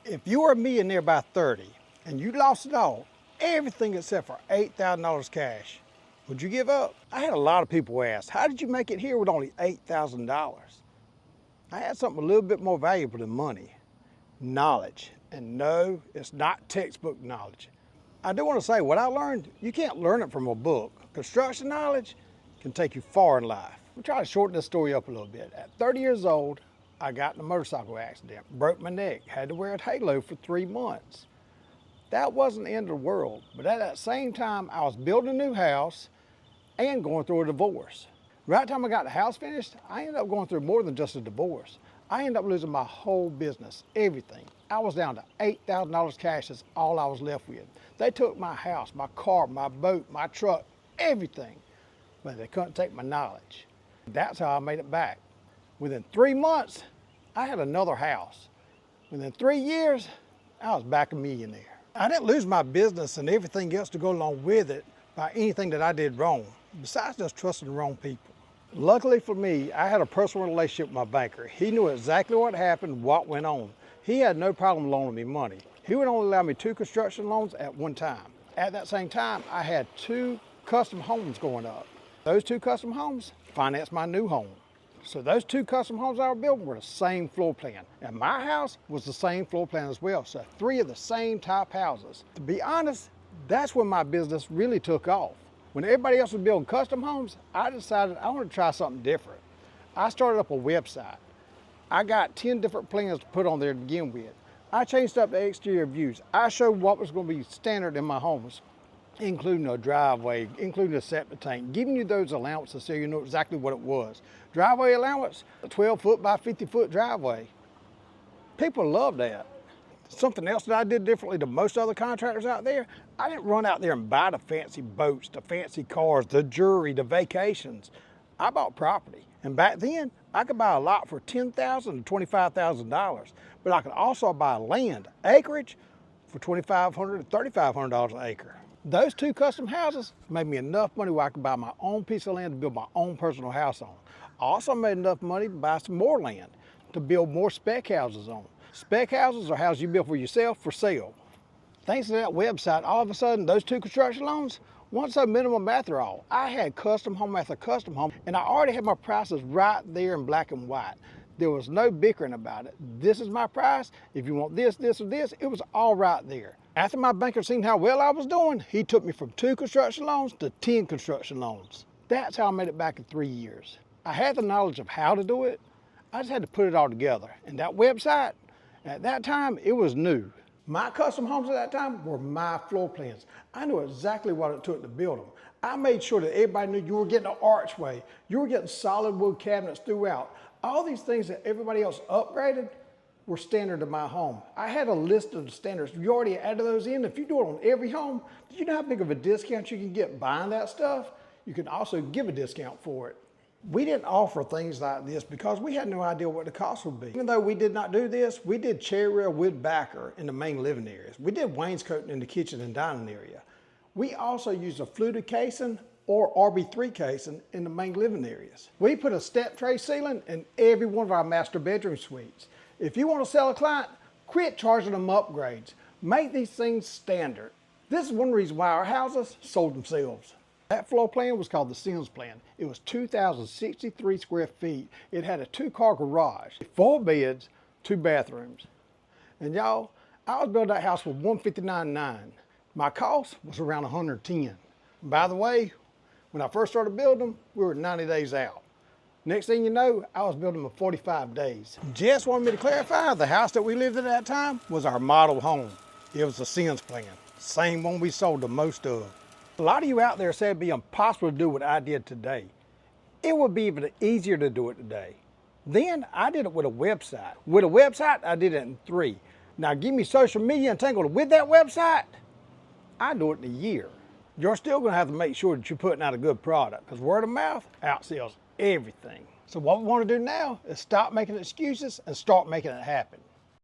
If you were a millionaire by 30 and you lost it all, everything except for $8,000 cash, would you give up? I had a lot of people ask, how did you make it here with only $8,000? I had something a little bit more valuable than money, knowledge. And no, it's not textbook knowledge. I do want to say, what I learned, you can't learn it from a book. Construction knowledge can take you far in life. We'll try to shorten this story up a little bit. At 30 years old, I got in a motorcycle accident, broke my neck, had to wear a halo for 3 months. That wasn't the end of the world, but at that same time, I was building a new house and going through a divorce. Right time I got the house finished, I ended up going through more than just a divorce. I ended up losing my whole business, everything. I was down to $8,000 cash, that's all I was left with. They took my house, my car, my boat, my truck, everything, but they couldn't take my knowledge. That's how I made it back. Within 3 months, I had another house. Within 3 years, I was back a millionaire. I didn't lose my business and everything else to go along with it by anything that I did wrong, besides just trusting the wrong people. Luckily for me, I had a personal relationship with my banker. He knew exactly what happened, what went on. He had no problem loaning me money. He would only allow me 2 construction loans at one time. At that same time, I had 2 custom homes going up. Those 2 custom homes financed my new home. So those 2 custom homes I was building were the same floor plan. And my house was the same floor plan as well. So 3 of the same type houses. To be honest, that's when my business really took off. When everybody else was building custom homes, I decided I wanted to try something different. I started up a website. I got 10 different plans to put on there to begin with. I changed up the exterior views. I showed what was going to be standard in my homes, including a driveway, including a septic tank, giving you those allowances so you know exactly what it was. Driveway allowance, a 12-foot by 50-foot driveway. People love that. Something else that I did differently to most other contractors out there, I didn't run out there and buy the fancy boats, the fancy cars, the jewelry, the vacations. I bought property. And back then, I could buy a lot for $10,000 to $25,000. But I could also buy land, acreage, for $2,500 to $3,500 an acre. Those 2 custom houses made me enough money where I could buy my own piece of land to build my own personal house on. I also made enough money to buy some more land to build more spec houses on. Spec houses are houses you build for yourself for sale. Thanks to that website, all of a sudden, those 2 construction loans, once so minimum after all. I had custom home after custom home, and I already had my prices right there in black and white. There was no bickering about it. This is my price. If you want this, this, or this, it was all right there. After my banker seen how well I was doing, he took me from 2 construction loans to 10 construction loans. That's how I made it back in 3 years. I had the knowledge of how to do it. I just had to put it all together. And that website, at that time, it was new. My custom homes at that time were my floor plans. I knew exactly what it took to build them. I made sure that everybody knew you were getting an archway, you were getting solid wood cabinets throughout. All these things that everybody else upgraded were standard to my home. I had a list of the standards. You already added those in. If you do it on every home, do you know how big of a discount you can get buying that stuff? You can also give a discount for it. We didn't offer things like this because we had no idea what the cost would be. Even though we did not do this, we did cherry rail wood backer in the main living areas. We did wainscoting in the kitchen and dining area. We also used a fluted casing or RB3 casing in the main living areas. We put a step tray ceiling in every one of our master bedroom suites. If you want to sell a client, quit charging them upgrades. Make these things standard. This is one reason why our houses sold themselves. That floor plan was called the Sims plan. It was 2,063 square feet. It had a 2-car garage, 4 beds, 2 bathrooms. And y'all, I was building that house for $159,900. My cost was around $110,000. By the way, when I first started building them, we were 90 days out. Next thing you know, I was building them in 45 days. Jess wanted me to clarify, the house that we lived in at that time was our model home. It was the Sims plan, same one we sold the most of. A lot of you out there said it'd be impossible to do what I did today. It would be even easier to do it today. Then I did it with a website. With a website, I did it in 3. Now give me social media entangled with that website, I do it in a year. You're still gonna have to make sure that you're putting out a good product because word of mouth outsells everything. So what we wanna do now is stop making excuses and start making it happen.